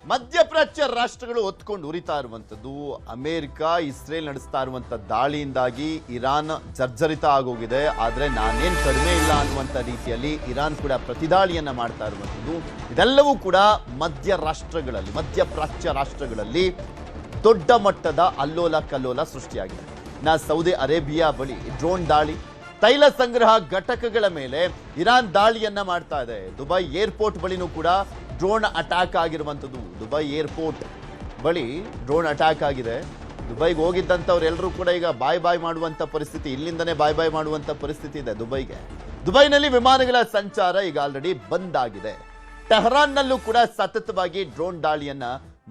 ಮಧ್ಯಪ್ರಾಚ್ಯ ರಾಷ್ಟ್ರಗಳು ಹೊತ್ಕೊಂಡು ಉರಿತಾ ಇರುವಂಥದ್ದು ಅಮೆರಿಕ ಇಸ್ರೇಲ್ ನಡೆಸ್ತಾ ಇರುವಂಥ ದಾಳಿಯಿಂದಾಗಿ ಇರಾನ್ ಜರ್ಜರಿತ ಆಗೋಗಿದೆ. ಆದರೆ ನಾನೇನು ಕಡಿಮೆ ಇಲ್ಲ ಅನ್ನುವಂಥ ರೀತಿಯಲ್ಲಿ ಇರಾನ್ ಕೂಡ ಪ್ರತಿದಾಳಿಯನ್ನ ಮಾಡ್ತಾ ಇರುವಂಥದ್ದು. ಇದೆಲ್ಲವೂ ಕೂಡ ಮಧ್ಯಪ್ರಾಚ್ಯ ರಾಷ್ಟ್ರಗಳಲ್ಲಿ ದೊಡ್ಡ ಮಟ್ಟದ ಅಲ್ಲೋಲ ಕಲ್ಲೋಲ ಸೃಷ್ಟಿಯಾಗಿದೆ. ಸೌದಿ ಅರೇಬಿಯಾ ಬಳಿ ಡ್ರೋನ್ ದಾಳಿ, ತೈಲ ಸಂಗ್ರಹ ಘಟಕಗಳ ಮೇಲೆ ಇರಾನ್ ದಾಳಿಯನ್ನ ಮಾಡ್ತಾ ಇದೆ. ದುಬೈ ಏರ್ಪೋರ್ಟ್ ಬಳಿನೂ ಕೂಡ ಡ್ರೋನ್ ಅಟ್ಯಾಕ್ ಆಗಿರುವಂಥದ್ದು. ದುಬೈ ಏರ್ಪೋರ್ಟ್ ಬಳಿ ಡ್ರೋನ್ ಅಟ್ಯಾಕ್ ಆಗಿದೆ. ದುಬೈಗೆ ಹೋಗಿದ್ದಂಥವ್ರೆಲ್ಲರೂ ಕೂಡ ಈಗ ಬಾಯ್ ಮಾಡುವಂಥ ಪರಿಸ್ಥಿತಿ, ಇಲ್ಲಿಂದನೇ ಬಾಯ್ ಮಾಡುವಂಥ ಪರಿಸ್ಥಿತಿ ಇದೆ ದುಬೈಗೆ. ದುಬೈನಲ್ಲಿ ವಿಮಾನಗಳ ಸಂಚಾರ ಈಗ ಆಲ್ರೆಡಿ ಬಂದ್ ಆಗಿದೆ. ಟೆಹರಾನ್ನಲ್ಲೂ ಕೂಡ ಸತತವಾಗಿ ಡ್ರೋನ್ ದಾಳಿಯನ್ನ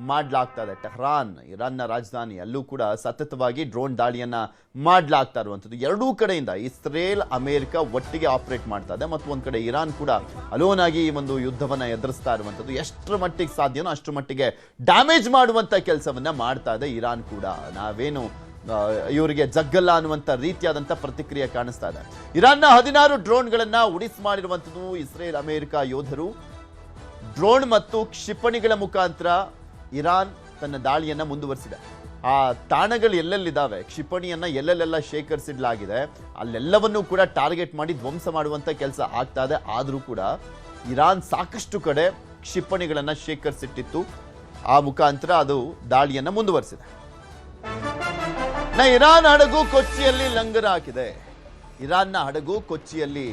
ಮಾಡಲಾಗ್ತಾ ಇದೆ. ಟೆಹರಾನ್ ಇರಾನ್ನ ರಾಜಧಾನಿ, ಅಲ್ಲೂ ಕೂಡ ಸತತವಾಗಿ ಡ್ರೋನ್ ದಾಳಿಯನ್ನ ಮಾಡಲಾಗ್ತಾ ಇರುವಂಥದ್ದು. ಎರಡೂ ಕಡೆಯಿಂದ ಇಸ್ರೇಲ್ ಅಮೆರಿಕ ಒಟ್ಟಿಗೆ ಆಪರೇಟ್ ಮಾಡ್ತಾ ಇದೆ ಮತ್ತು ಒಂದ್ ಕಡೆ ಇರಾನ್ ಕೂಡ ಅಲೋನ್ ಆಗಿ ಈ ಒಂದು ಯುದ್ಧವನ್ನ ಎದುರಿಸ್ತಾ ಇರುವಂಥದ್ದು. ಎಷ್ಟರ ಮಟ್ಟಿಗೆ ಸಾಧ್ಯನೋ ಅಷ್ಟರ ಮಟ್ಟಿಗೆ ಡ್ಯಾಮೇಜ್ ಮಾಡುವಂತ ಕೆಲಸವನ್ನ ಮಾಡ್ತಾ ಇದೆ ಇರಾನ್ ಕೂಡ. ನಾವೇನು ಇವರಿಗೆ ಜಗ್ಗಲ್ಲ ಅನ್ನುವಂಥ ರೀತಿಯಾದಂಥ ಪ್ರತಿಕ್ರಿಯೆ ಕಾಣಿಸ್ತಾ ಇದೆ. ಇರಾನ್ನ 16 ಡ್ರೋನ್ಗಳನ್ನ ಉಡಿಸ್ ಮಾಡಿರುವಂಥದ್ದು ಇಸ್ರೇಲ್ ಅಮೆರಿಕ ಯೋಧರು. ಡ್ರೋನ್ ಮತ್ತು ಕ್ಷಿಪಣಿಗಳ ಮುಖಾಂತರ ಇರಾನ್ ತನ್ನ ದಾಳಿಯನ್ನ ಮುಂದುವರಿಸಿದೆ. ಆ ತಾಣಗಳು ಎಲ್ಲೆಲ್ಲಿದ್ದಾವೆ, ಕ್ಷಿಪಣಿಯನ್ನ ಎಲ್ಲೆಲ್ಲೆಲ್ಲ ಶೇಖರಿಸಿಡಲಾಗಿದೆ, ಅಲ್ಲೆಲ್ಲವನ್ನೂ ಕೂಡ ಟಾರ್ಗೆಟ್ ಮಾಡಿ ಧ್ವಂಸ ಮಾಡುವಂತ ಕೆಲಸ ಆಗ್ತಾ ಇದೆ. ಆದರೂ ಕೂಡ ಇರಾನ್ ಸಾಕಷ್ಟು ಕಡೆ ಕ್ಷಿಪಣಿಗಳನ್ನ ಶೇಖರಿಸಿಟ್ಟಿತ್ತು. ಆ ಮುಖಾಂತರ ಅದು ದಾಳಿಯನ್ನ ಮುಂದುವರಿಸಿದೆ. ಇರಾನ್ ಹಡಗು ಕೊಚ್ಚಿಯಲ್ಲಿ ಲಂಗರ್ ಹಾಕಿದೆ. ಇರಾನ್ನ ಹಡಗು ಕೊಚ್ಚಿಯಲ್ಲಿ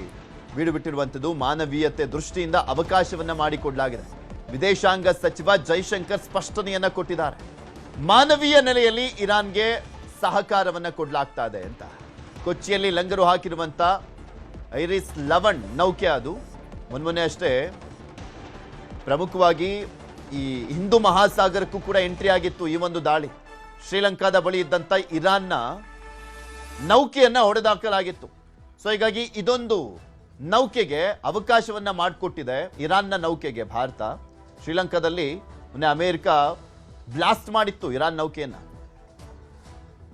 ಬೀಡುಬಿಟ್ಟಿರುವಂಥದ್ದು ಮಾನವೀಯತೆ ದೃಷ್ಟಿಯಿಂದ ಅವಕಾಶವನ್ನ ಮಾಡಿಕೊಡಲಾಗಿದೆ. ವಿದೇಶಾಂಗ ಸಚಿವ ಜೈಶಂಕರ್ ಸ್ಪಷ್ಟನೆಯನ್ನ ಕೊಟ್ಟಿದ್ದಾರೆ. ಮಾನವೀಯ ನೆಲೆಯಲ್ಲಿ ಇರಾನ್ಗೆ ಸಹಕಾರವನ್ನ ಕೊಡಲಾಗ್ತಾ ಇದೆ ಅಂತ. ಕೊಚ್ಚಿಯಲ್ಲಿ ಲಂಗರು ಹಾಕಿರುವಂತ ಐರಿಸ್ 11 ನೌಕೆ ಅದು ಮೊನ್ನೆ ಅಷ್ಟೇ ಪ್ರಮುಖವಾಗಿ ಈ ಹಿಂದೂ ಮಹಾಸಾಗರಕ್ಕೂ ಕೂಡ ಎಂಟ್ರಿ ಆಗಿತ್ತು ಈ ಒಂದು ದಾಳಿ. ಶ್ರೀಲಂಕಾದ ಬಳಿ ಇದ್ದಂತ ಇರಾನ್ನ ನೌಕೆಯನ್ನ ಹೊಡೆದಾಕಲಾಗಿತ್ತು. ಸೊ ಹೀಗಾಗಿ ಇದೊಂದು ನೌಕೆಗೆ ಅವಕಾಶವನ್ನ ಮಾಡಿಕೊಟ್ಟಿದೆ ಇರಾನ್ನ ನೌಕೆಗೆ ಭಾರತ. ಶ್ರೀಲಂಕಾದಲ್ಲಿ ಮೊನ್ನೆ ಅಮೆರಿಕ ಬ್ಲಾಸ್ಟ್ ಮಾಡಿತ್ತು ಇರಾನ್ ನೌಕೆಯನ್ನ.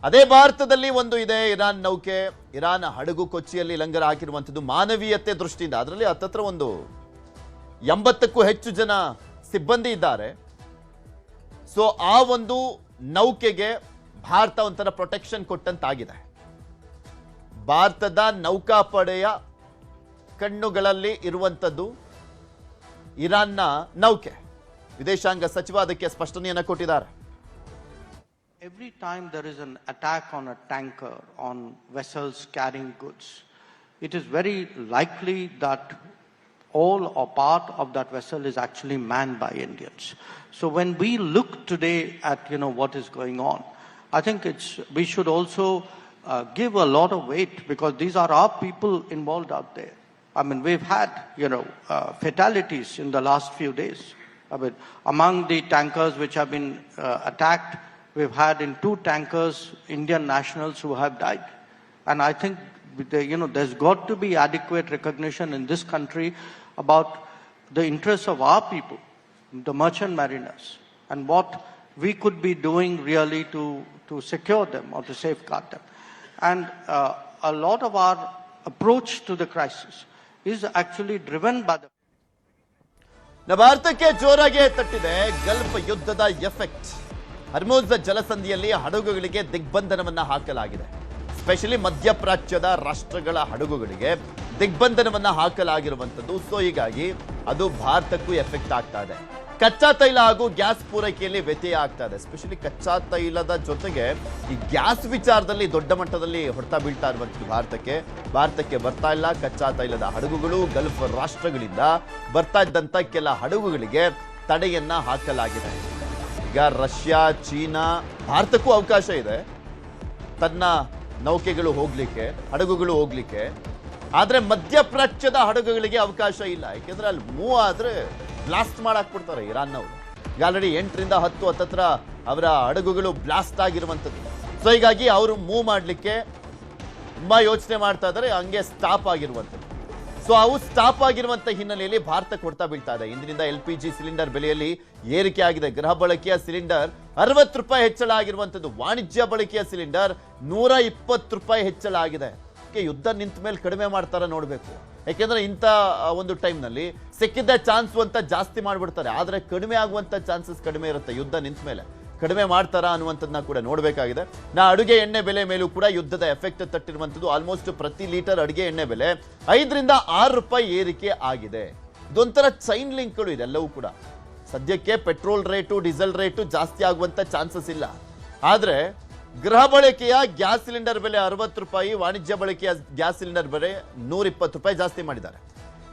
ಅದೇ ಭಾರತದಲ್ಲಿ ಒಂದು ಇದೆ ಇರಾನ್ ನೌಕೆ. ಇರಾನ್ ಹಡಗು ಕೊಚ್ಚಿಯಲ್ಲಿ ಲಂಗರ್ ಹಾಕಿರುವಂಥದ್ದು ಮಾನವೀಯತೆ ದೃಷ್ಟಿಯಿಂದ. ಅದರಲ್ಲಿ ಹತ್ತತ್ರ ಒಂದು 80ಕ್ಕೂ ಹೆಚ್ಚು ಜನ ಸಿಬ್ಬಂದಿ ಇದ್ದಾರೆ. ಸೊ ಆ ಒಂದು ನೌಕೆಗೆ ಭಾರತ ಒಂಥರ ಪ್ರೊಟೆಕ್ಷನ್ ಕೊಟ್ಟಂತಾಗಿದೆ. ಭಾರತದ ನೌಕಾಪಡೆಯ ಕಣ್ಣುಗಳಲ್ಲಿ ಇರುವಂಥದ್ದು ಇರಾನ್ನ ನೌಕೆ. ವಿದೇಶಾಂಗ ಸಚಿವ ಅದಕ್ಕೆ ಸ್ಪಷ್ಟನೆಯನ್ನು ಕೊಟ್ಟಿದ್ದಾರೆ. Every time there is an attack on a tanker, on vessels carrying goods, it is very likely that all or part of that vessel is actually manned by Indians. So when we look today at what is going on, I think we should also give a lot of weight, because these are our people involved out there. I mean, we've had fatalities in the last few days. I mean, among the tankers which have been attacked, we've had in 2 tankers Indian nationals who have died. And I think there's got to be adequate recognition in this country about the interests of our people, the merchant mariners, and what we could be doing really to secure them or to safeguard them. And a lot of our approach to the crisis is actually driven by the ಭಾರತಕ್ಕೆ ಜೋರಾಗಿ ತಟ್ಟಿದೆ Gulf ಯುದ್ಧದ effect. Hormuz ಜಲಸಂಧಿಯಲ್ಲಿ ಹಡಗುಗಳಿಗೆ ದಿಗ್ಬಂಧನವನ್ನ ಹಾಕಲಾಗಿದೆ. Specially ಮಧ್ಯಪ್ರಾಚ್ಯದ ರಾಷ್ಟ್ರಗಳ ಹಡಗುಗಳಿಗೆ ದಿಗ್ಬಂಧನವನ್ನ ಹಾಕಲಾಗಿರುವಂಥದ್ದು. So ಹೀಗಾಗಿ ಅದು ಭಾರತಕ್ಕೂ effect ಆಗ್ತಾ ಇದೆ. ಕಚ್ಚಾ ತೈಲ ಹಾಗೂ ಗ್ಯಾಸ್ ಪೂರೈಕೆಯಲ್ಲಿ ವ್ಯತ್ಯಯ ಆಗ್ತಾ ಇದೆ. ಸ್ಪೆಷಲಿ ಕಚ್ಚಾ ತೈಲದ ಜೊತೆಗೆ ಈ ಗ್ಯಾಸ್ ವಿಚಾರದಲ್ಲಿ ದೊಡ್ಡ ಮಟ್ಟದಲ್ಲಿ ಹೊಡೆತ ಬೀಳ್ತಾ ಇರುವಂಥದ್ದು ಭಾರತಕ್ಕೆ ಬರ್ತಾ ಇಲ್ಲ ಕಚ್ಚಾ ತೈಲದ ಹಡಗುಗಳು. ಗಲ್ಫ್ ರಾಷ್ಟ್ರಗಳಿಂದ ಬರ್ತಾ ಇದ್ದಂಥ ಕೆಲ ಹಡಗುಗಳಿಗೆ ತಡೆಯನ್ನ ಹಾಕಲಾಗಿದೆ. ಈಗ ರಷ್ಯಾ, ಚೀನಾ, ಭಾರತಕ್ಕೂ ಅವಕಾಶ ಇದೆ ತನ್ನ ನೌಕೆಗಳು ಹೋಗ್ಲಿಕ್ಕೆ, ಹಡಗುಗಳು ಹೋಗ್ಲಿಕ್ಕೆ. ಆದ್ರೆ ಮಧ್ಯಪ್ರಾಚ್ಯದ ಹಡಗುಗಳಿಗೆ ಅವಕಾಶ ಇಲ್ಲ. ಯಾಕೆಂದ್ರೆ ಅಲ್ಲಿ ಮೂವ್ ಆದ್ರೆ ಬ್ಲಾಸ್ಟ್ ಮಾಡಾಕ್ಬಿಡ್ತಾರೆ ಇರಾನ್ನವರು. ಈಗ ಆಲ್ರೆಡಿ 8ರಿಂದ 10 ಹತ್ತತ್ರ ಅವರ ಹಡಗುಗಳು ಬ್ಲಾಸ್ಟ್ ಆಗಿರುವಂಥದ್ದು. ಸೊ ಹೀಗಾಗಿ ಅವರು ಮೂವ್ ಮಾಡಲಿಕ್ಕೆ ತುಂಬಾ ಯೋಚನೆ ಮಾಡ್ತಾ ಇದ್ದಾರೆ. ಹಂಗೆ ಸ್ಟಾಪ್ ಆಗಿರುವಂಥದ್ದು. ಸೊ ಅವು ಸ್ಟಾಪ್ ಆಗಿರುವಂಥ ಹಿನ್ನೆಲೆಯಲ್ಲಿ ಭಾರತಕ್ಕೆ ಹೊಡ್ತಾ ಬೀಳ್ತಾ ಇದೆ. ಇಂದಿನಿಂದ LPG ಸಿಲಿಂಡರ್ ಬೆಲೆಯಲ್ಲಿ ಏರಿಕೆ ಆಗಿದೆ. ಗೃಹ ಬಳಕೆಯ ಸಿಲಿಂಡರ್ 60 ರೂಪಾಯಿ ಹೆಚ್ಚಳ ಆಗಿರುವಂಥದ್ದು. ವಾಣಿಜ್ಯ ಬಳಕೆಯ ಸಿಲಿಂಡರ್ 120 ರೂಪಾಯಿ ಹೆಚ್ಚಳ ಆಗಿದೆ. ಯುದ್ಧ ನಿಂತ ಮೇಲೆ ಕಡಿಮೆ ಮಾಡ್ತಾರ ನೋಡಬೇಕು. ಯಾಕೆಂದ್ರೆ ಇಂಥ ಒಂದು ಟೈಮ್ನಲ್ಲಿ ಸಿಕ್ಕಿದ್ದ ಚಾನ್ಸ್ ಅಂತ ಜಾಸ್ತಿ ಮಾಡಿಬಿಡ್ತಾರೆ, ಆದರೆ ಕಡಿಮೆ ಆಗುವಂಥ ಚಾನ್ಸಸ್ ಕಡಿಮೆ ಇರುತ್ತೆ ಯುದ್ಧ ನಿಂತ ಮೇಲೆ. ಕಡಿಮೆ ಮಾಡ್ತಾರಾ ಅನ್ನುವಂಥದ್ದನ್ನ ಕೂಡ ನೋಡಬೇಕಾಗಿದೆ. ಅಡುಗೆ ಎಣ್ಣೆ ಬೆಲೆ ಮೇಲೂ ಕೂಡ ಯುದ್ಧದ ಎಫೆಕ್ಟ್ ತಟ್ಟಿರುವಂಥದ್ದು. ಆಲ್ಮೋಸ್ಟ್ ಪ್ರತಿ ಲೀಟರ್ ಅಡುಗೆ ಎಣ್ಣೆ ಬೆಲೆ 5 ರಿಂದ 6 ರೂಪಾಯಿ ಏರಿಕೆ ಆಗಿದೆ. ಇದೊಂಥರ ಚೈನ್ ಲಿಂಕ್ಗಳು ಇದೆಲ್ಲವೂ ಕೂಡ. ಸದ್ಯಕ್ಕೆ ಪೆಟ್ರೋಲ್ ರೇಟು ಡೀಸೆಲ್ ರೇಟು ಜಾಸ್ತಿ ಆಗುವಂಥ ಚಾನ್ಸಸ್ ಇಲ್ಲ, ಆದರೆ ಗೃಹ ಬಳಕೆಯ ಗ್ಯಾಸ್ ಸಿಲಿಂಡರ್ ಬೆಲೆ 60 ರೂಪಾಯಿ, ವಾಣಿಜ್ಯ ಬಳಕೆಯ ಗ್ಯಾಸ್ ಸಿಲಿಂಡರ್ ಬೆಲೆ 120 ರೂಪಾಯಿ ಜಾಸ್ತಿ ಮಾಡಿದ್ದಾರೆ.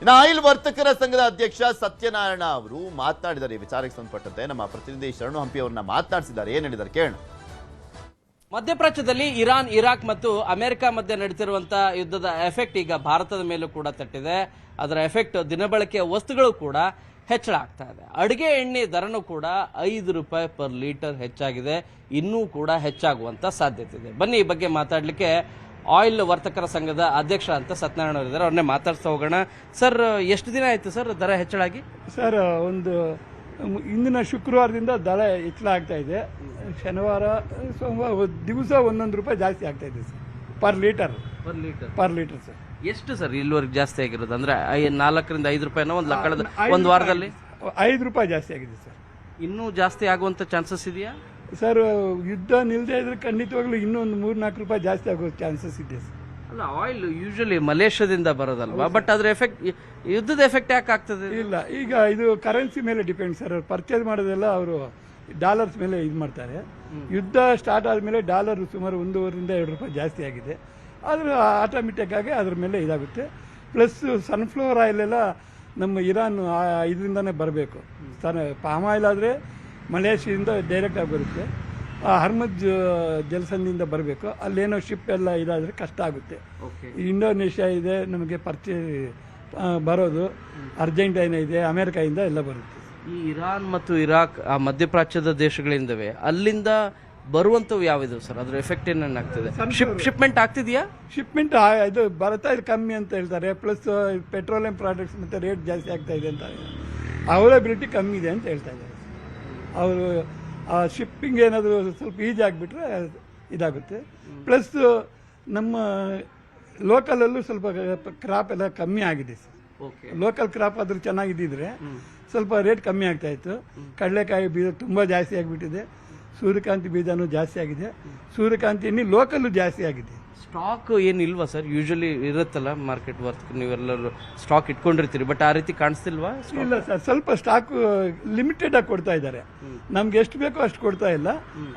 ಇನ್ನು ಆಯಿಲ್ ವರ್ತಕರ ಸಂಘದ ಅಧ್ಯಕ್ಷ ಸತ್ಯನಾರಾಯಣ ಅವರು ಮಾತನಾಡಿದ್ದಾರೆ. ಈ ವಿಚಾರಕ್ಕೆ ಸಂಬಂಧಪಟ್ಟಂತೆ ನಮ್ಮ ಪ್ರತಿನಿಧಿ ಶರಣು ಹಂಪಿ ಅವರನ್ನ ಮಾತನಾಡಿಸಿದ್ದಾರೆ. ಏನ್ ಹೇಳಿದ್ದಾರೆ ಕೇಳೋಣ. ಮಧ್ಯಪ್ರಾಚ್ಯದಲ್ಲಿ ಇರಾನ್, ಇರಾಕ್ ಮತ್ತು ಅಮೆರಿಕ ಮಧ್ಯೆ ನಡೆದಿರುವಂತಹ ಯುದ್ಧದ ಎಫೆಕ್ಟ್ ಈಗ ಭಾರತದ ಮೇಲೂ ಕೂಡ ತಟ್ಟಿದೆ. ಅದರ ಎಫೆಕ್ಟ್ ದಿನಬಳಕೆಯ ವಸ್ತುಗಳು ಕೂಡ ಹೆಚ್ಚಳ ಆಗ್ತಾ ಇದೆ. ಅಡುಗೆ ಎಣ್ಣೆ ದರನೂ ಕೂಡ 5 ರೂಪಾಯಿ ಪರ್ ಲೀಟರ್ ಹೆಚ್ಚಾಗಿದೆ, ಇನ್ನೂ ಕೂಡ ಹೆಚ್ಚಾಗುವಂತ ಸಾಧ್ಯತೆ ಇದೆ. ಬನ್ನಿ ಈ ಬಗ್ಗೆ ಮಾತಾಡಲಿಕ್ಕೆ ಆಯಿಲ್ ವರ್ತಕರ ಸಂಘದ ಅಧ್ಯಕ್ಷ ಅಂತ ಸತ್ಯನಾರಾಯಣ ಅವರು ಇದ್ದಾರೆ, ಅವ್ರನ್ನೇ ಮಾತಾಡ್ತಾ ಹೋಗೋಣ. ಸರ್, ಎಷ್ಟು ದಿನ ಆಯ್ತು ಸರ್ ದರ ಹೆಚ್ಚಳಾಗಿ? ಸರ್, ಒಂದು ಇಂದಿನ ಶುಕ್ರವಾರದಿಂದ ದರ ಹೆಚ್ಚಳ ಆಗ್ತಾ ಇದೆ. ಶನಿವಾರ ಸೋಮವಾರ ದಿವಸ 1 ರೂಪಾಯಿ ಜಾಸ್ತಿ ಆಗ್ತಾ ಇದೆ ಸರ್, ಪರ್ ಲೀಟರ್ ಸರ್. ಎಷ್ಟು ಸರ್ ಇಲ್ಲಿವರೆಗೆ ಜಾಸ್ತಿ ಆಗಿರೋದು? ಅಂದ್ರೆ 4 ರಿಂದ 5 ರೂಪಾಯಿನ ಒಂದು ವಾರದಲ್ಲಿ 5 ರೂಪಾಯಿ ಜಾಸ್ತಿ ಆಗಿದೆ ಸರ್. ಇನ್ನೂ ಜಾಸ್ತಿ ಆಗುವಂತ ಚಾನ್ಸಸ್ ಇದೆಯಾ ಸರ್? ಯುದ್ಧ ನಿಲ್ಲದೆ ಇದ್ರೆ ಖಂಡಿತವಾಗ್ಲೂ ಇನ್ನೂ ಒಂದು 3-4 ರೂಪಾಯಿ ಜಾಸ್ತಿ ಆಗೋ ಚಾನ್ಸಸ್ ಇದೆ ಸರ್. ಅಲ್ಲ, ಆಯಿಲ್ ಯೂಶಲಿ ಮಲೇಷ್ಯಾದಿಂದ ಬರೋದಲ್ವಾ, ಬಟ್ ಅದ್ರ ಎಫೆಕ್ಟ್, ಯುದ್ಧದ ಎಫೆಕ್ಟ್ ಯಾಕೆ ಆಗ್ತದೆ? ಇಲ್ಲ, ಈಗ ಇದು ಕರೆನ್ಸಿ ಮೇಲೆ ಡಿಪೆಂಡ್ ಸರ್. ಪರ್ಚೇಸ್ ಮಾಡೋದೆಲ್ಲ ಅವರು ಡಾಲರ್ಸ್ ಮೇಲೆ ಇದು ಮಾಡ್ತಾರೆ. ಯುದ್ಧ ಸ್ಟಾರ್ಟ್ ಆದಮೇಲೆ ಡಾಲರ್ ಸುಮಾರು 1.5 ರಿಂದ 2 ರೂಪಾಯಿ ಜಾಸ್ತಿ ಆಗಿದೆ. ಆದರೆ ಆಟೋಮೆಟಿಕ್ ಆಗಿ ಅದ್ರ ಮೇಲೆ ಇದಾಗುತ್ತೆ. ಪ್ಲಸ್ ಸನ್ಫ್ಲವರ್ ಆಯಿಲ್ ಎಲ್ಲ ನಮ್ಮ ಇರಾನ್ ಇದರಿಂದನೇ ಬರಬೇಕು. ಪಾಮ್ ಆಯಿಲ್ ಆದರೆ ಮಲೇಷಿಯಿಂದ ಡೈರೆಕ್ಟಾಗಿ ಬರುತ್ತೆ, ಹರ್ಮಜ್ ಜಲಸಂಧಿಯಿಂದ ಬರಬೇಕು. ಅಲ್ಲೇನೋ ಶಿಪ್ ಎಲ್ಲ ಇದಾದರೆ ಕಷ್ಟ ಆಗುತ್ತೆ. ಇಂಡೋನೇಷ್ಯಾ ಇದೆ ನಮಗೆ ಬರೋದು, ಅರ್ಜೆಂಟೈನಾ ಇದೆ, ಅಮೆರಿಕಾಯಿಂದ ಎಲ್ಲ ಬರುತ್ತೆ. ಈ ಇರಾನ್ ಮತ್ತು ಇರಾಕ್ ಆ ಮಧ್ಯಪ್ರಾಚ್ಯದ ದೇಶಗಳಿಂದವೆ, ಅಲ್ಲಿಂದ ಬರುವಂಥವು ಯಾವಿದು ಸರ್? ಅದ್ರ ಎಫೆಕ್ಟ್ ಏನಾಗ್ತದೆ? ಶಿಪ್ಮೆಂಟ್ ಆಗ್ತಿದೆಯಾ? ಶಿಪ್ಮೆಂಟ್ ಇದು ಬರ್ತಾ ಇದೆ ಕಮ್ಮಿ ಅಂತ ಹೇಳ್ತಾರೆ. ಪ್ಲಸ್ ಪೆಟ್ರೋಲಿಯಂ ಪ್ರಾಡಕ್ಟ್ಸ್ ಮತ್ತು ರೇಟ್ ಜಾಸ್ತಿ ಆಗ್ತಾ ಇದೆ ಅಂತ, ಅವೈಲಬಿಲಿಟಿ ಕಮ್ಮಿ ಇದೆ ಅಂತ ಹೇಳ್ತಾ ಇದ್ದಾರೆ. ಅವರು ಶಿಪ್ಪಿಂಗ್ ಏನಾದರೂ ಸ್ವಲ್ಪ ಈಜಿ ಆಗಿಬಿಟ್ರೆ ಇದಾಗುತ್ತೆ. ಪ್ಲಸ್ ನಮ್ಮ ಲೋಕಲಲ್ಲೂ ಸ್ವಲ್ಪ ಕ್ರಾಪ್ ಎಲ್ಲ ಕಮ್ಮಿ ಆಗಿದೆ ಸರ್. ಲೋಕಲ್ ಕ್ರಾಪ್ ಆದರೂ ಚೆನ್ನಾಗಿದ್ದಿದ್ರೆ ಸ್ವಲ್ಪ ರೇಟ್ ಕಮ್ಮಿ ಆಗ್ತಾ ಇತ್ತು. ಕಡಲೆಕಾಯಿ ಬೀಜ ತುಂಬ ಜಾಸ್ತಿ ಆಗಿಬಿಟ್ಟಿದೆ, ಸೂರ್ಯಕಾಂತಿ ಬೀಜನೂ ಜಾಸ್ತಿ ಆಗಿದೆ, ಸೂರ್ಯಕಾಂತಿ ಎಣ್ಣೆ ಲೋಕಲ್ಲು ಜಾಸ್ತಿ ಆಗಿದೆ. ಸ್ಟಾಕ್ ಏನಿಲ್ವಾ ಸರ್? ಯೂಶಲಿ ಇರುತ್ತಲ್ಲ ಮಾರ್ಕೆಟ್ ವರ್ಕ್, ನೀವೆಲ್ಲರೂ ಸ್ಟಾಕ್ ಇಟ್ಕೊಂಡಿರ್ತೀರಿ, ಬಟ್ ಆ ರೀತಿ ಕಾಣಿಸ್ತಿಲ್ವಾ? ಇಲ್ಲ ಸರ್, ಸ್ವಲ್ಪ ಸ್ಟಾಕ್ ಲಿಮಿಟೆಡ್ ಆಗಿ ಕೊಡ್ತಾ ಇದ್ದಾರೆ. ನಮ್ಗೆ ಎಷ್ಟು ಬೇಕೋ ಅಷ್ಟು ಕೊಡ್ತಾ ಇಲ್ಲ.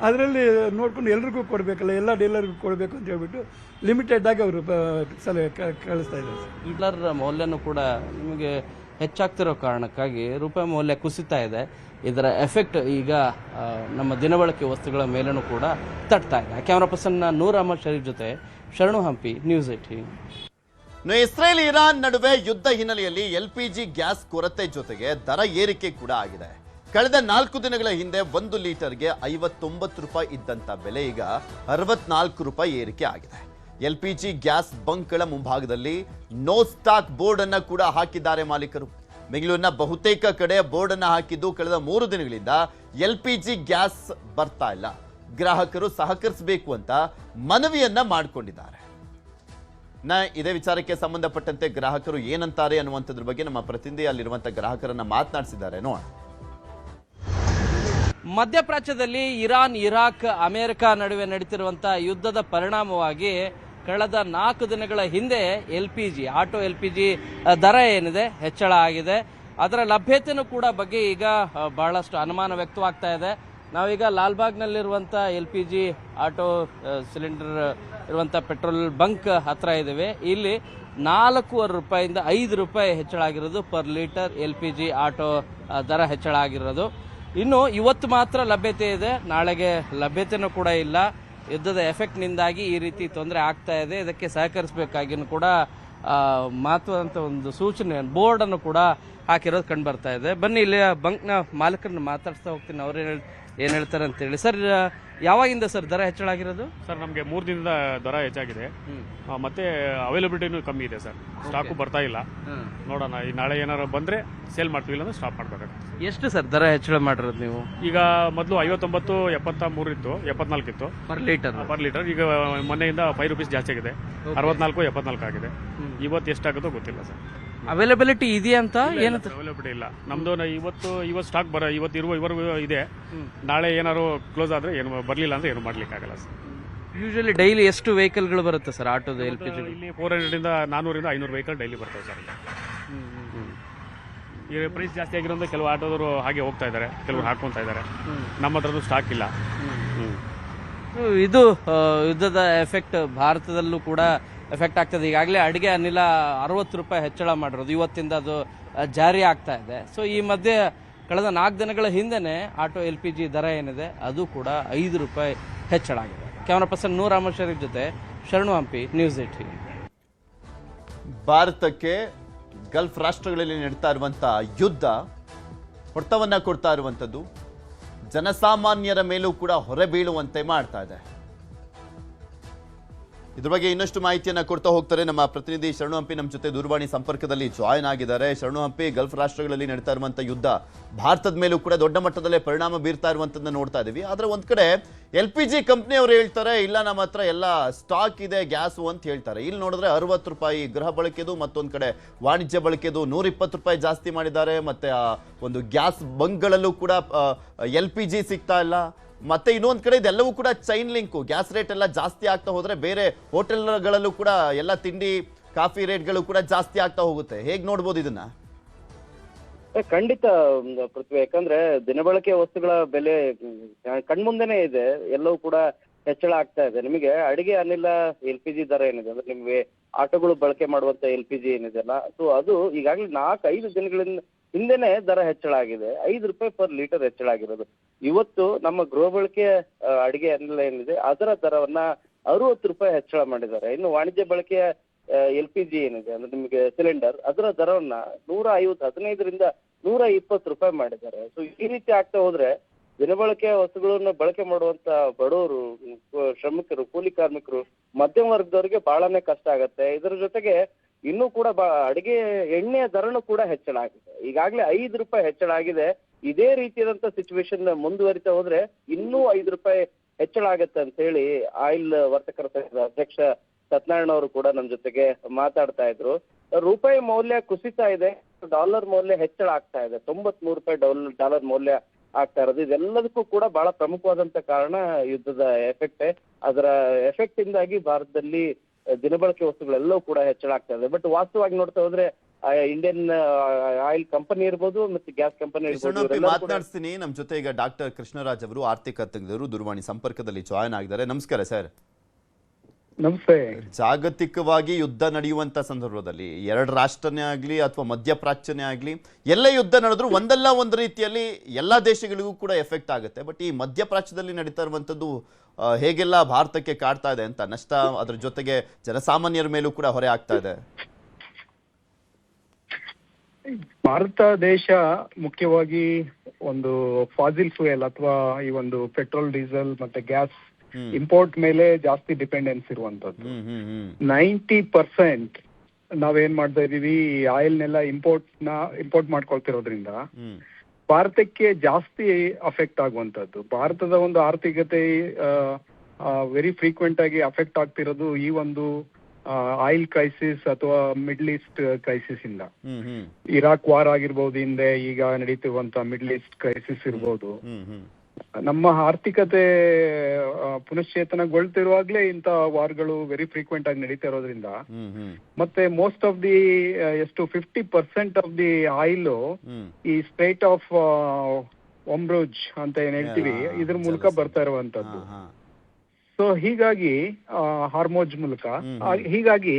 ಅದರಲ್ಲಿ ನೋಡ್ಕೊಂಡು ಎಲ್ರಿಗೂ ಕೊಡಬೇಕಲ್ಲ, ಎಲ್ಲ ಡೀಲರ್ಗೂ ಕೊಡಬೇಕು ಅಂತ ಹೇಳ್ಬಿಟ್ಟು ಲಿಮಿಟೆಡ್ ಆಗಿ ಅವರು ಕಳಿಸ್ತಾ ಇದ್ದಾರೆ. ಡಾಲರ್ ಮೌಲ್ಯನೂ ಕೂಡ ನಿಮಗೆ ಹೆಚ್ಚಾಗ್ತಿರೋ ಕಾರಣಕ್ಕಾಗಿ ರೂಪಾಯಿ ಮೌಲ್ಯ ಕುಸಿತಾ ಇದೆ. ಇದರ ಎಫೆಕ್ಟ್ ಈಗ ನಮ್ಮ ದಿನಬಳಕೆ ವಸ್ತುಗಳ ಮೇಲೂ ಕೂಡ ತಟ್ತಾ ಇದೆ. ಕ್ಯಾಮರಾ ಪರ್ಸನ್ ನೂರ್ ಅಹಮದ್ ಶರೀಫ್ ಜೊತೆ ಶರಣು ಹಂಪಿ, ನ್ಯೂಸ್ 18. ಇಸ್ರೇಲ್ ಇರಾನ್ ನಡುವೆ ಯುದ್ಧ ಹಿನ್ನೆಲೆಯಲ್ಲಿ LPG ಗ್ಯಾಸ್ ಕೊರತೆ ಜೊತೆಗೆ ದರ ಏರಿಕೆ ಕೂಡ ಆಗಿದೆ. ಕಳೆದ 4 ದಿನಗಳ ಹಿಂದೆ 1 ಲೀಟರ್ಗೆ 59 ರೂಪಾಯಿ ಇದ್ದಂತ ಬೆಲೆ ಈಗ 64 ರೂಪಾಯಿ ಏರಿಕೆ ಆಗಿದೆ. LPG ಗ್ಯಾಸ್ ಬಂಕ್ಗಳ ಮುಂಭಾಗದಲ್ಲಿ ನೋ ಸ್ಟಾಕ್ ಬೋರ್ಡ್ ಅನ್ನ ಕೂಡ ಹಾಕಿದ್ದಾರೆ ಮಾಲೀಕರು. ಬೆಂಗಳೂರಿನ ಬಹುತೇಕ ಕಡೆ ಬೋರ್ಡ್ ಅನ್ನ ಹಾಕಿದ್ದು ಕಳೆದ 3 ದಿನಗಳಿಂದ LPG ಗ್ಯಾಸ್ ಬರ್ತಾ ಇಲ್ಲ, ಗ್ರಾಹಕರು ಸಹಕರಿಸಬೇಕು ಅಂತ ಮನವಿಯನ್ನ ಮಾಡಿಕೊಂಡಿದ್ದಾರೆ. ಇದೇ ವಿಚಾರಕ್ಕೆ ಸಂಬಂಧಪಟ್ಟಂತೆ ಗ್ರಾಹಕರು ಏನಂತಾರೆ ಅನ್ನುವಂಥದ್ರ ಬಗ್ಗೆ ನಮ್ಮ ಪ್ರತಿನಿಧಿ ಅಲ್ಲಿರುವಂತಹ ಗ್ರಾಹಕರನ್ನ ಮಾತನಾಡಿಸಿದ್ದಾರೆ, ನೋಡೋಣ. ಮಧ್ಯಪ್ರಾಚ್ಯದಲ್ಲಿ ಇರಾನ್, ಇರಾಕ್, ಅಮೆರಿಕ ನಡುವೆ ನಡೀತಿರುವಂತಹ ಯುದ್ಧದ ಪರಿಣಾಮವಾಗಿ ಕಳೆದ 4 ದಿನಗಳ ಹಿಂದೆ ಆಟೋ LPG ದರ ಏನಿದೆ ಹೆಚ್ಚಳ ಆಗಿದೆ. ಅದರ ಲಭ್ಯತೆಯೂ ಕೂಡ ಬಗ್ಗೆ ಈಗ ಬಹಳಷ್ಟು ಅನುಮಾನ ವ್ಯಕ್ತವಾಗ್ತಾ ಇದೆ. ನಾವೀಗ ಲಾಲ್ಬಾಗ್ನಲ್ಲಿರುವಂಥ LPG ಆಟೋ ಸಿಲಿಂಡರ್ ಇರುವಂಥ ಪೆಟ್ರೋಲ್ ಬಂಕ್ ಹತ್ರ ಇದ್ದೇವೆ. ಇಲ್ಲಿ 4.5 ರೂಪಾಯಿಂದ 5 ರೂಪಾಯಿ ಹೆಚ್ಚಳ ಆಗಿರೋದು ಪರ್ ಲೀಟರ್ LPG ಆಟೋ ದರ ಹೆಚ್ಚಳ ಆಗಿರೋದು. ಇನ್ನು ಇವತ್ತು ಮಾತ್ರ ಲಭ್ಯತೆ ಇದೆ, ನಾಳೆಗೆ ಲಭ್ಯತೆಯೂ ಕೂಡ ಇಲ್ಲ. ಯುದ್ಧದ ಎಫೆಕ್ಟ್ನಿಂದಾಗಿ ಈ ರೀತಿ ತೊಂದರೆ ಆಗ್ತಾ ಇದೆ. ಇದಕ್ಕೆ ಸಹಕರಿಸಬೇಕಾಗಿಯೂ ಕೂಡ ಮಹತ್ವದಂಥ ಒಂದು ಸೂಚನೆ ಬೋರ್ಡನ್ನು ಕೂಡ ಹಾಕಿರೋದು ಕಂಡು ಬರ್ತಾ ಇದೆ. ಬನ್ನಿ ಇಲ್ಲಿ ಬಂಕ್ನ ಮಾಲಕರನ್ನ ಮಾತಾಡ್ತಾ ಹೋಗ್ತೀನಿ, ಅವ್ರು ಏನು ಹೇಳ್ತಾರೆ ಅಂತೇಳಿ. ಸರ್, ಯಾವಾಗಿಂದ ಸರ್ ದರ ಹೆಚ್ಚಳ ಆಗಿರೋದು? ಸರ್, ನಮಗೆ 3 ದಿನದ ದರ ಹೆಚ್ಚಾಗಿದೆ, ಮತ್ತೆ ಅವೈಲಬಿಲಿಟಿನೂ ಕಮ್ಮಿ ಇದೆ ಸರ್. ಸ್ಟಾಕು ಬರ್ತಾ ಇಲ್ಲ. ನೋಡೋಣ, ಈ ನಾಳೆ ಏನಾರು ಬಂದರೆ ಸೇಲ್ ಮಾಡ್ತೀವಿ, ಇಲ್ಲ ಅಂದ್ರೆ ಸ್ಟಾಪ್ ಮಾಡಬೇಕಾಗುತ್ತೆ. ಎಷ್ಟು ಸರ್ ದರ ಹೆಚ್ಚಳ ಮಾಡಿರೋದು ನೀವು? ಈಗ ಮೊದಲು 59, 73 ಇತ್ತು, 74 ಇತ್ತು ಪರ್ ಲೀಟರ್. ಈಗ ಮೊನ್ನೆಯಿಂದ 5 ರೂಪೀಸ್ ಜಾಸ್ತಿ ಆಗಿದೆ, 64, 74 ಆಗಿದೆ. ಇವತ್ತು ಎಷ್ಟಾಗುತ್ತೋ ಗೊತ್ತಿಲ್ಲ ಸರ್. ಅವೈಲಬಿಲಿಟಿ ಇದೆಯಾ ಅಂತ ಏನಂತ? ಅವೈಲಬಿಲಿಟಿ ಇಲ್ಲ ನಮ್ದು. ಇವತ್ತು ಇವತ್ತು ಇವರೆಗೂ ಇದೆ. ನಾಳೆ ಏನಾದ್ರು ಕ್ಲೋಸ್ ಆದರೆ ಏನು ಬರಲಿಲ್ಲ ಅಂದರೆ ಏನು ಮಾಡ್ಲಿಕ್ಕಾಗಲ್ಲ ಸರ್. ಯೂಶಲಿ ಡೈಲಿ ಎಷ್ಟು ವೆಹಿಕಲ್ಗಳು ಬರುತ್ತೆ ಸರ್ ಆಟೋದು LPG? ಇಲ್ಲಿ 400 ಇಂದ 400 ಇಂದ 500 ವೆಹಿಕಲ್ ಡೈಲಿ ಬರ್ತವೆ ಸರ್. ಈಗ ಪ್ರೈಸ್ ಜಾಸ್ತಿ ಆಗಿರೋದ್ರಿಂದ ಕೆಲವು ಆಟೋದವರು ಹಾಗೆ ಹೋಗ್ತಾ ಇದ್ದಾರೆ, ಕೆಲವರು ಹಾಕ್ಕೊಂತ ಇದ್ದಾರೆ. ನಮ್ಮ ಹತ್ರದ್ದು ಸ್ಟಾಕ್ ಇಲ್ಲ. ಇದು ಯುದ್ಧದ ಎಫೆಕ್ಟ್ ಭಾರತದಲ್ಲೂ ಕೂಡ ಎಫೆಕ್ಟ್ ಆಗ್ತದೆ. ಈಗಾಗಲೇ ಅಡುಗೆ ಅನಿಲ 60 ರೂಪಾಯಿ ಹೆಚ್ಚಳ ಮಾಡಿರೋದು, ಇವತ್ತಿಂದ ಅದು ಜಾರಿ ಆಗ್ತಾ ಇದೆ. ಸೊ ಈ ಮಧ್ಯೆ ಕಳೆದ 4 ದಿನಗಳ ಹಿಂದೆನೇ ಆಟೋ LPG ದರ ಏನಿದೆ ಅದು ಕೂಡ 5 ರೂಪಾಯಿ ಹೆಚ್ಚಳ ಆಗಿದೆ. ಕ್ಯಾಮರಾ ಪರ್ಸನ್ ನೂರ್ ಅಹಮದ್ ಶರೀಫ್ ಜೊತೆ ಶರಣು ಹಂಪಿ, ನ್ಯೂಸ್ 18. ಭಾರತಕ್ಕೆ ಗಲ್ಫ್ ರಾಷ್ಟ್ರಗಳಲ್ಲಿ ನಡೀತಾ ಇರುವಂತಹ ಯುದ್ಧ ಹೊಡೆತವನ್ನ ಕೊಡ್ತಾ ಇರುವಂಥದ್ದು ಜನಸಾಮಾನ್ಯರ ಮೇಲೂ ಕೂಡ ಹೊರೆ ಬೀಳುವಂತೆ ಮಾಡ್ತಾ ಇದೆ. ಇದ್ರ ಬಗ್ಗೆ ಇನ್ನಷ್ಟು ಮಾಹಿತಿಯನ್ನ ಕೊಡ್ತಾ ಹೋಗ್ತಾರೆ ನಮ್ಮ ಪ್ರತಿನಿಧಿ ಶರಣು ಹಂಪಿ. ನಮ್ಮ ಜೊತೆ ದೂರವಾಣಿ ಸಂಪರ್ಕದಲ್ಲಿ ಜಾಯ್ನ್ ಆಗಿದ್ದಾರೆ. ಶರಣು ಹಂಪಿ, ಗಲ್ಫ್ ರಾಷ್ಟ್ರಗಳಲ್ಲಿ ನಡೀತಾ ಇರುವಂತಹ ಯುದ್ಧ ಭಾರತದ ಮೇಲೂ ಕೂಡ ದೊಡ್ಡ ಮಟ್ಟದಲ್ಲೇ ಪರಿಣಾಮ ಬೀರ್ತಾ ಇರುವಂತದ್ದನ್ನ ನೋಡ್ತಾ ಇದೀವಿ. ಆದ್ರೆ ಒಂದ್ ಕಡೆ LPG ಕಂಪ್ನಿಯವರು ಹೇಳ್ತಾರೆ, ಇಲ್ಲ ನಮ್ಮ ಹತ್ರ ಎಲ್ಲ ಸ್ಟಾಕ್ ಇದೆ ಗ್ಯಾಸು ಅಂತ ಹೇಳ್ತಾರೆ. ಇಲ್ಲಿ ನೋಡಿದ್ರೆ 60 ರೂಪಾಯಿ ಗೃಹ ಬಳಕೆದು, ಮತ್ತೊಂದ್ ಕಡೆ ವಾಣಿಜ್ಯ ಬಳಕೆದು 120 ರೂಪಾಯಿ ಜಾಸ್ತಿ ಮಾಡಿದ್ದಾರೆ. ಮತ್ತೆ ಒಂದು ಗ್ಯಾಸ್ ಬಂಕ್ಗಳಲ್ಲೂ ಕೂಡ LPG ಸಿಗ್ತಾ ಇಲ್ಲ. ಮತ್ತೆ ಇನ್ನೊಂದು ಕಡೆ ಇದೆಲ್ಲವೂ ಕೂಡ ಚೈನ್ ಲಿಂಕು. ಗ್ಯಾಸ್ ರೇಟ್ ಎಲ್ಲ ಜಾಸ್ತಿ ಆಗ್ತಾ ಹೋದ್ರೆ ಬೇರೆ ಹೋಟೆಲ್ಗಳಲ್ಲೂ ಕೂಡ ಎಲ್ಲ ತಿಂಡಿ ಕಾಫಿ ರೇಟ್ಗಳು ಕೂಡ ಜಾಸ್ತಿ ಆಗ್ತಾ ಹೋಗುತ್ತೆ. ಹೇಗ್ ನೋಡ್ಬೋದು ಇದನ್ನ? ಖಂಡಿತ ಪೃಥ್ವಿ, ಯಾಕಂದ್ರೆ ದಿನಬಳಕೆ ವಸ್ತುಗಳ ಬೆಲೆ ಕಣ್ಮುಂದೆನೆ ಇದೆ, ಎಲ್ಲವೂ ಕೂಡ ಹೆಚ್ಚಳ ಆಗ್ತಾ ಇದೆ. ನಿಮಗೆ ಅಡಿಗೆ ಅನಿಲ LPG ದರ ಏನಿದೆ ಅಂದ್ರೆ ನಿಮ್ಗೆ ಆಟೋಗಳು ಬಳಕೆ ಮಾಡುವಂತ LPG ಏನಿದೆಲ್ಲ, ಸೊ ಅದು ಈಗಾಗಲೇ 4-5 ದಿನಗಳಿಂದ ಹಿಂದೆನೆ ದರ ಹೆಚ್ಚಳ ಆಗಿದೆ. 5 ರೂಪಾಯಿ ಪರ್ ಲೀಟರ್ ಹೆಚ್ಚಳ ಆಗಿರೋದು. ಇವತ್ತು ನಮ್ಮ ಗೃಹ ಬಳಕೆ ಅಡಿಗೆ ಅನಿಲ ಏನಿದೆ ಅದರ ದರವನ್ನ 60 ರೂಪಾಯಿ ಹೆಚ್ಚಳ ಮಾಡಿದ್ದಾರೆ. ಇನ್ನು ವಾಣಿಜ್ಯ ಬಳಕೆಯ LPG ಏನಿದೆ ಅಂದ್ರೆ ನಿಮಗೆ ಸಿಲಿಂಡರ್, ಅದರ ದರವನ್ನ 15ರಿಂದ 120 ರೂಪಾಯಿ ಮಾಡಿದ್ದಾರೆ. ಸೊ ಈ ರೀತಿ ಆಗ್ತಾ ಹೋದ್ರೆ ದಿನಬಳಕೆಯ ವಸ್ತುಗಳನ್ನ ಬಳಕೆ ಮಾಡುವಂತ ಬಡವರು, ಶ್ರಮಿಕರು, ಕೂಲಿ ಕಾರ್ಮಿಕರು, ಮಧ್ಯಮ ವರ್ಗದವರಿಗೆ ಬಹಳನೇ ಕಷ್ಟ ಆಗತ್ತೆ. ಇದರ ಜೊತೆಗೆ ಇನ್ನೂ ಕೂಡ ಅಡಿಗೆ ಎಣ್ಣೆಯ ದರನು ಕೂಡ ಹೆಚ್ಚಳ ಆಗಿದೆ. ಈಗಾಗಲೇ 5 ರೂಪಾಯಿ ಹೆಚ್ಚಳ ಆಗಿದೆ. ಇದೇ ರೀತಿಯಾದಂತ ಸಿಚುವೇಶನ್ ಮುಂದುವರಿತಾ ಹೋದ್ರೆ ಇನ್ನೂ 5 ರೂಪಾಯಿ ಹೆಚ್ಚಳ ಆಗತ್ತೆ ಅಂತ ಹೇಳಿ ಆಯಿಲ್ ವರ್ತಕರ ಸಂಘದ ಅಧ್ಯಕ್ಷ ಸತ್ಯನಾರಾಯಣ ಅವರು ಕೂಡ ನಮ್ಮ ಜೊತೆಗೆ ಮಾತಾಡ್ತಾ ಇದ್ರು. ರೂಪಾಯಿ ಮೌಲ್ಯ ಕುಸಿತಾ ಇದೆ, ಡಾಲರ್ ಮೌಲ್ಯ ಹೆಚ್ಚಳ ಆಗ್ತಾ ಇದೆ. 93 ರೂಪಾಯಿ ಡಾಲರ್ ಮೌಲ್ಯ ಆಗ್ತಾ ಇರೋದು. ಇದೆಲ್ಲದಕ್ಕೂ ಕೂಡ ಬಹಳ ಪ್ರಮುಖವಾದಂತ ಕಾರಣ ಯುದ್ಧದ ಎಫೆಕ್ಟ್. ಅದರ ಎಫೆಕ್ಟ್ ಇಂದಾಗಿ ಭಾರತದಲ್ಲಿ ದಿನಬಳಕೆ ವಸ್ತುಗಳೆಲ್ಲವೂ ಕೂಡ ಹೆಚ್ಚಳ ಆಗ್ತಾ ಇದೆ. ಬಟ್ ವಾಸ್ತವವಾಗಿ ನೋಡ್ತಾ ಹೋದ್ರೆ ಇಂಡಿಯನ್ ಆಯಿಲ್ ಕಂಪನಿ ಇರ್ಬೋದು ಮತ್ತೆ ಗ್ಯಾಸ್ ಕಂಪನಿ ಇರ್ಬೋದು. ಮಾತನಾಡಿಸ್ತೀನಿ. ನಮ್ಮ ಜೊತೆ ಈಗ ಡಾಕ್ಟರ್ ಕೃಷ್ಣರಾಜ್ ಅವರು, ಆರ್ಥಿಕ ತಜ್ಞರು, ದೂರವಾಣಿ ಸಂಪರ್ಕದಲ್ಲಿ ಜಾಯ್ನ್ ಆಗಿದ್ದಾರೆ. ನಮಸ್ಕಾರ ಸರ್. ನಮಸ್ತೆ. ಜಾಗತಿಕವಾಗಿ ಯುದ್ಧ ನಡೆಯುವಂತ ಸಂದರ್ಭದಲ್ಲಿ 2 ರಾಷ್ಟ್ರನೇ ಆಗ್ಲಿ ಅಥವಾ ಮಧ್ಯಪ್ರಾಚ್ಯನೇ ಆಗ್ಲಿ, ಎಲ್ಲ ಯುದ್ಧ ನಡೆದ್ರು ಒಂದಲ್ಲ ಒಂದು ರೀತಿಯಲ್ಲಿ ಎಲ್ಲಾ ದೇಶಗಳಿಗೂ ಕೂಡ ಎಫೆಕ್ಟ್ ಆಗುತ್ತೆ. ಬಟ್ ಈ ಮಧ್ಯಪ್ರಾಚ್ಯದಲ್ಲಿ ನಡೀತಾ ಇರುವಂತದ್ದು ಹೇಗೆಲ್ಲ ಭಾರತಕ್ಕೆ ಕಾಡ್ತಾ ಇದೆ ಅಂತ ನಷ್ಟ, ಅದ್ರ ಜೊತೆಗೆ ಜನಸಾಮಾನ್ಯರ ಮೇಲೂ ಕೂಡ ಹೊರೆ ಆಗ್ತಾ ಇದೆ. ಭಾರತ ದೇಶ ಮುಖ್ಯವಾಗಿ ಒಂದು ಫಾಸಿಲ್ ಫ್ಯೂಯಲ್ ಅಥವಾ ಈ ಒಂದು ಪೆಟ್ರೋಲ್, ಡೀಸೆಲ್ ಮತ್ತೆ ಗ್ಯಾಸ್ ಇಂಪೋರ್ಟ್ ಮೇಲೆ ಜಾಸ್ತಿ ಡಿಪೆಂಡೆನ್ಸ್ ಇರುವಂತದ್ದು. 90% ನಾವೇನ್ ಮಾಡ್ತಾ ಇದೀವಿ, ಆಯಿಲ್ನೆಲ್ಲ ಇಂಪೋರ್ಟ್ ಮಾಡ್ಕೊಳ್ತಿರೋದ್ರಿಂದ ಭಾರತಕ್ಕೆ ಜಾಸ್ತಿ ಅಫೆಕ್ಟ್ ಆಗುವಂತದ್ದು. ಭಾರತದ ಒಂದು ಆರ್ಥಿಕತೆ ವೆರಿ ಫ್ರೀಕ್ವೆಂಟ್ ಆಗಿ ಅಫೆಕ್ಟ್ ಆಗ್ತಿರೋದು ಈ ಒಂದು ಆಯಿಲ್ ಕ್ರೈಸಿಸ್ ಅಥವಾ ಮಿಡ್ಲ್ ಈಸ್ಟ್ ಕ್ರೈಸಿಸ್ ಇಂದ. ಇರಾಕ್ ವಾರ್ ಆಗಿರ್ಬೋದು, ಹಿಂದೆ ಈಗ ನಡೀತಿರುವಂತ ಮಿಡ್ಲ್ ಈಸ್ಟ್ ಕ್ರೈಸಿಸ್ ಇರ್ಬೋದು. ನಮ್ಮ ಆರ್ಥಿಕತೆ ಪುನಶ್ಚೇತನಗೊಳ್ತಿರುವಾಗ್ಲೇ ಇಂತ ವಾರ್ಗಳು ವೆರಿ ಫ್ರೀಕ್ವೆಂಟ್ ಆಗಿ ನಡೀತಾ ಇರೋದ್ರಿಂದ, ಮತ್ತೆ most of the 50% of the oil ಈ ಸ್ಟ್ರೈಟ್ ಆಫ್ ಹೊರ್ಮುಜ್ ಅಂತ ಏನ್ ಹೇಳ್ತೀವಿ, ಇದ್ರ ಮೂಲಕ ಬರ್ತಾ ಇರುವಂತದ್ದು. ಸೊ ಹೀಗಾಗಿ ಹಾರ್ಮೋಜ್ ಮೂಲಕ ಹೀಗಾಗಿ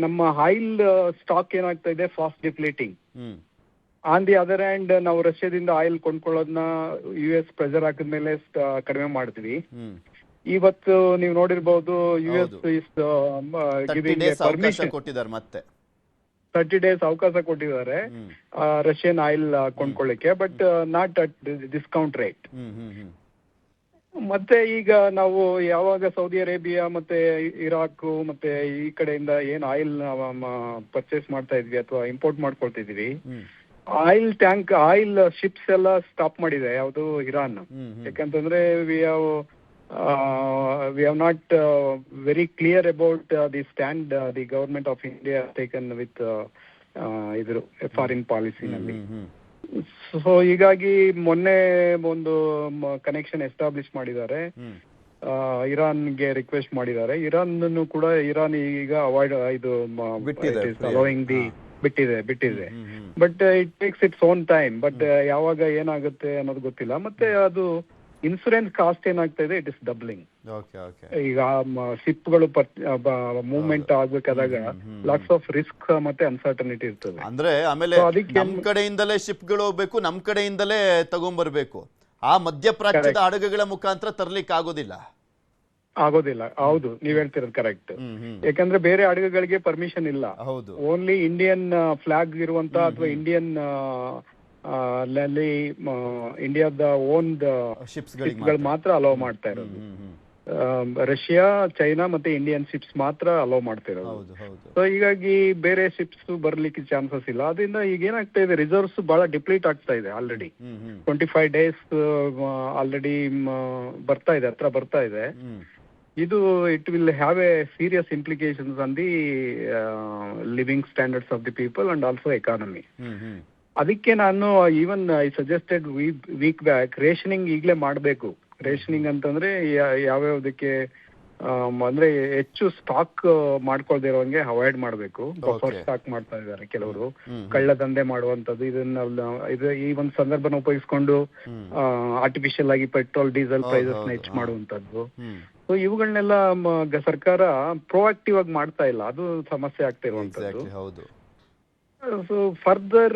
ನಮ್ಮ ಆಯಿಲ್ ಸ್ಟಾಕ್ ಏನಾಗ್ತಾ ಇದೆ, fast depleting. On the other hand ನಾವು ರಷ್ಯಾದಿಂದ ಆಯಿಲ್ ಕೊಂಡ್ಕೊಳ್ಳೋದನ್ನ US ಪ್ರೆಷರ್ ಹಾಕಿದ್ಮೇಲೆ ಕಡಿಮೆ ಮಾಡ್ತೀವಿ. ಇವತ್ತು ನೀವು ನೋಡಿರ್ಬಹುದು US ಪರ್ಮಿಷನ್ ಕೊಟ್ಟಿದ್ದಾರೆ ಮತ್ತೆ 30 ಡೇಸ್ ಅವಕಾಶ ಕೊಟ್ಟಿದ್ದಾರೆ ರಷ್ಯನ್ ಆಯಿಲ್ ಕೊಂಡ್ಕೊಳ್ಳಿಕ್ಕೆ, but not at discount rate. ಮತ್ತೆ ಈಗ ನಾವು ಯಾವಾಗ ಸೌದಿ ಅರೇಬಿಯಾ ಮತ್ತೆ ಇರಾಕ್ ಮತ್ತೆ ಈ ಕಡೆಯಿಂದ ಏನ್ ಆಯಿಲ್ ಪರ್ಚೇಸ್ ಮಾಡ್ತಾ ಇದ್ವಿ ಅಥವಾ ಇಂಪೋರ್ಟ್ ಮಾಡ್ಕೊಳ್ತಿದ್ವಿ, ಆಯಿಲ್ ಶಿಪ್ಸ್ ಎಲ್ಲ ಸ್ಟಾಪ್ ಮಾಡಿದೆ ಯಾವುದು ಇರಾನ್. ಯಾಕಂತಂದ್ರೆ we have not very clear about the stand the government of India taken with ಇದ್ರ ಫಾರಿನ್ ಪಾಲಿಸಿನಲ್ಲಿ. ಸೊ ಹೀಗಾಗಿ ಮೊನ್ನೆ ಒಂದು ಕನೆಕ್ಷನ್ ಎಸ್ಟಾಬ್ಲಿಷ್ ಮಾಡಿದ್ದಾರೆ, ಇರಾನ್ಗೆ ರಿಕ್ವೆಸ್ಟ್ ಮಾಡಿದ್ದಾರೆ. ಇರಾನ್ ಈಗ ಅವಾಯ್ಡ್ ಇದು ಅಲೋಯಿಂಗ್ ದಿ ಬಿಟ್ಟಿದೆ. But it takes its own time. But ಯಾವಾಗ ಏನಾಗುತ್ತೆ ಅನ್ನೋದು ಗೊತ್ತಿಲ್ಲ. ಮತ್ತೆ ಅದು ಇನ್ಸೂರೆನ್ಸ್ ಕಾಸ್ಟ್ ಏನಾಗ್ತಾ ಇದೆ, ಇಟ್ ಇಸ್ ಡಬ್ಲಿಂಗ್. ಈಗ ಶಿಪ್ಗಳು ಮೂವ್ಮೆಂಟ್ ಆಗ್ಬೇಕಾದಾಗ ಲಾಟ್ಸ್ ಆಫ್ ರಿಸ್ಕ್ ಮತ್ತೆ ಅನ್ಸರ್ಟನಿಟಿ ಇರ್ತದೆ. ಅಂದ್ರೆ ಆಮೇಲೆ ನಮ್ ಕಡೆಯಿಂದಲೇ ಶಿಪ್ಗಳು ಹೋಗ್ಬೇಕು, ನಮ್ ಕಡೆಯಿಂದಲೇ ತಗೊಂಡ್ಬರ್ಬೇಕು. ಆ ಮಧ್ಯಪ್ರಾಚ್ಯದ ಹಡಗುಗಳ ಮುಖಾಂತರ ತರ್ಲಿಕ್ಕೆ ಆಗೋದಿಲ್ಲ. ಹೌದು, ನೀವ್ ಹೇಳ್ತಿರೋದು ಕರೆಕ್ಟ್. ಯಾಕಂದ್ರೆ ಬೇರೆ ಹಡಗುಗಳಿಗೆ ಪರ್ಮಿಷನ್ ಇಲ್ಲ. ಓನ್ಲಿ ಇಂಡಿಯನ್ ಫ್ಲಾಗ್ ಇರುವಂತ ಅಥವಾ ಇಂಡಿಯನ್ ಇಂಡಿಯಾದ ಓನ್ ಶಿಪ್ಗಳು ಮಾತ್ರ ಅಲೋ ಮಾಡ್ತಾ ಇರೋದು. ರಷ್ಯಾ, ಚೈನಾ ಮತ್ತೆ ಇಂಡಿಯನ್ ಶಿಪ್ಸ್ ಮಾತ್ರ ಅಲೋ ಮಾಡ್ತಾ ಇರೋದು. ಸೊ ಹೀಗಾಗಿ ಬೇರೆ ಶಿಪ್ಸ್ ಬರ್ಲಿಕ್ಕೆ ಚಾನ್ಸಸ್ ಇಲ್ಲ. ಅದರಿಂದ ಈಗ ಏನಾಗ್ತಾ ಇದೆ, ರಿಸರ್ವ್ಸ್ ಬಹಳ ಡಿಪ್ಲೀಟ್ ಆಗ್ತಾ ಇದೆ. ಆಲ್ರೆಡಿ 25 ಡೇಸ್ ಆಲ್ರೆಡಿ ಹತ್ರ ಬರ್ತಾ ಇದೆ. ಇದು it will have A serious implications on the living standards of the people and also economy. ಅದಕ್ಕೆ ನಾನು even I suggested week back rationing ಈಗಲೇ ಮಾಡಬೇಕು. ರೇಷನಿಂಗ್ ಅಂತಂದ್ರೆ ಯಾವ್ಯಾವ್ದಕ್ಕೆ ಅಂದ್ರೆ ಹೆಚ್ಚು ಸ್ಟಾಕ್ ಮಾಡ್ಕೊಳ್ದೇ ಇರೋಂಗೆ ಅವಾಯ್ಡ್ ಮಾಡಬೇಕು. ಬಫರ್ ಸ್ಟಾಕ್ ಮಾಡ್ತಾ ಇದ್ದಾರೆ ಕೆಲವರು, ಕಳ್ಳದಂಧೆ ಮಾಡುವಂತದ್ದು. ಈ ಒಂದು ಸಂದರ್ಭನ ಉಪಯೋಗಿಸ್ಕೊಂಡು ಆರ್ಟಿಫಿಷಿಯಲ್ ಆಗಿ ಪೆಟ್ರೋಲ್ ಡೀಸೆಲ್ ಪ್ರೈಸಸ್ ನ ಹೆಚ್ಚು ಮಾಡುವಂತದ್ದು. ಸೊ ಇವುಗಳನ್ನೆಲ್ಲ ಸರ್ಕಾರ ಪ್ರೋಆಕ್ಟಿವ್ ಆಗಿ ಮಾಡ್ತಾ ಇಲ್ಲ. ಅದು ಸಮಸ್ಯೆ ಆಗ್ತಾ ಇರುವಂತದ್ದು. ಸೊ ಫರ್ದರ್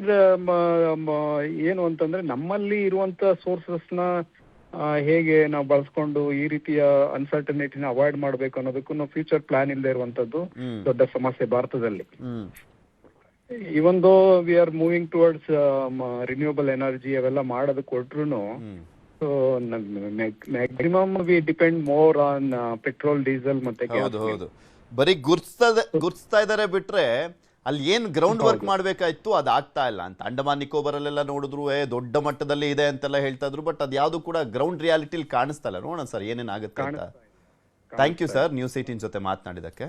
ಏನು ಅಂತಂದ್ರೆ ನಮ್ಮಲ್ಲಿ ಇರುವಂತ ಸೋರ್ಸಸ್ ನ ಹೇಗೆ ನಾವು ಬಳಸ್ಕೊಂಡು ಈ ರೀತಿಯ ಅನ್ಸರ್ಟನಿಟಿನ ಅವಾಯ್ಡ್ ಮಾಡ್ಬೇಕು ಅನ್ನೋದಕ್ಕೂ ಫ್ಯೂಚರ್ ಪ್ಲಾನ್ ಇಲ್ಲದೆ ಇರುವಂತದ್ದು ದೊಡ್ಡ ಸಮಸ್ಯೆ ಭಾರತದಲ್ಲಿ. Even though we are moving towards renewable energy ಅವೆಲ್ಲ ಮಾಡೋದಕ್ಕೆ ಕೊಟ್ರು, so maximum we depend more on petrol, diesel ಮತ್ತೆ ಹೌದು. ಬರೀ ಗುರ್ಸ್ತಾ ಇದಾರೆ ಬಿಟ್ರೆ ಅಲ್ಲಿ ಏನ್ ಗ್ರೌಂಡ್ ವರ್ಕ್ ಮಾಡ್ಬೇಕಾಯ್ತು ಅದು ಆಗ್ತಾ ಇಲ್ಲ ಅಂತ. ಅಂಡಮಾನ್ ನಿಕೋಬಾರಲ್ಲೆಲ್ಲ ನೋಡಿದ್ರು ದೊಡ್ಡ ಮಟ್ಟದಲ್ಲಿ ಇದೆ ಅಂತೆಲ್ಲ ಹೇಳ್ತಾ ಇದ್ರು. ಬಟ್ ಅದ್ಯಾವುದು ಕೂಡ ಗ್ರೌಂಡ್ ರಿಯಾಲಿಟಿಲಿ ಕಾಣಿಸ್ತಾ ಇಲ್ಲ. ನೋಡೋಣ ಸರ್ ಏನೇನಾಗುತ್ತೆ ಅಂತ. ಥ್ಯಾಂಕ್ ಯು ಸರ್, ನ್ಯೂಸ್ 18 ಜೊತೆ ಮಾತನಾಡಿದಕ್ಕೆ.